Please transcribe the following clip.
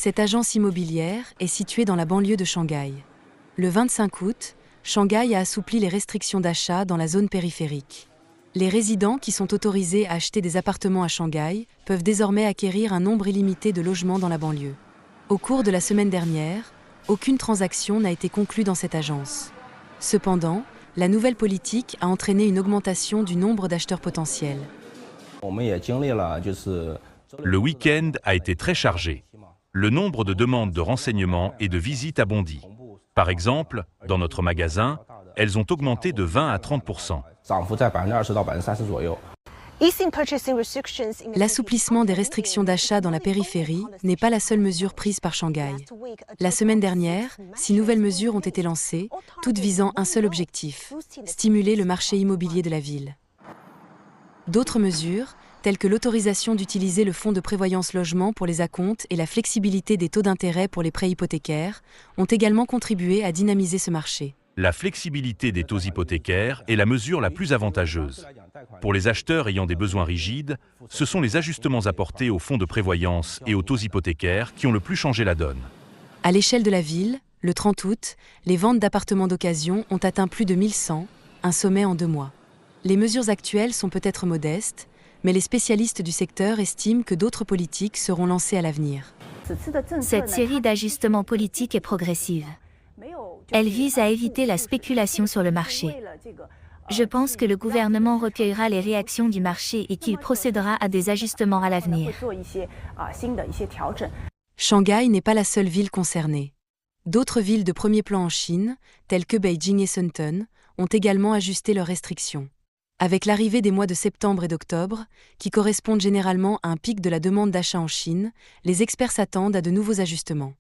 Cette agence immobilière est située dans la banlieue de Shanghai. Le 25 août, Shanghai a assoupli les restrictions d'achat dans la zone périphérique. Les résidents qui sont autorisés à acheter des appartements à Shanghai peuvent désormais acquérir un nombre illimité de logements dans la banlieue. Au cours de la semaine dernière, aucune transaction n'a été conclue dans cette agence. Cependant, la nouvelle politique a entraîné une augmentation du nombre d'acheteurs potentiels. Le week-end a été très chargé. Le nombre de demandes de renseignements et de visites a bondi. Par exemple, dans notre magasin, elles ont augmenté de 20 à 30%. L'assouplissement des restrictions d'achat dans la périphérie n'est pas la seule mesure prise par Shanghai. La semaine dernière, 6 nouvelles mesures ont été lancées, toutes visant un seul objectif, stimuler le marché immobilier de la ville. D'autres mesures, telles que l'autorisation d'utiliser le fonds de prévoyance logement pour les acomptes et la flexibilité des taux d'intérêt pour les prêts hypothécaires, ont également contribué à dynamiser ce marché. La flexibilité des taux hypothécaires est la mesure la plus avantageuse. Pour les acheteurs ayant des besoins rigides, ce sont les ajustements apportés au fonds de prévoyance et aux taux hypothécaires qui ont le plus changé la donne. À l'échelle de la ville, le 30 août, les ventes d'appartements d'occasion ont atteint plus de 1100, un sommet en 2 mois. Les mesures actuelles sont peut-être modestes, mais les spécialistes du secteur estiment que d'autres politiques seront lancées à l'avenir. Cette série d'ajustements politiques est progressive. Elle vise à éviter la spéculation sur le marché. Je pense que le gouvernement recueillera les réactions du marché et qu'il procédera à des ajustements à l'avenir. Shanghai n'est pas la seule ville concernée. D'autres villes de premier plan en Chine, telles que Beijing et Shenzhen, ont également ajusté leurs restrictions. Avec l'arrivée des mois de septembre et d'octobre, qui correspondent généralement à un pic de la demande d'achat en Chine, les experts s'attendent à de nouveaux ajustements.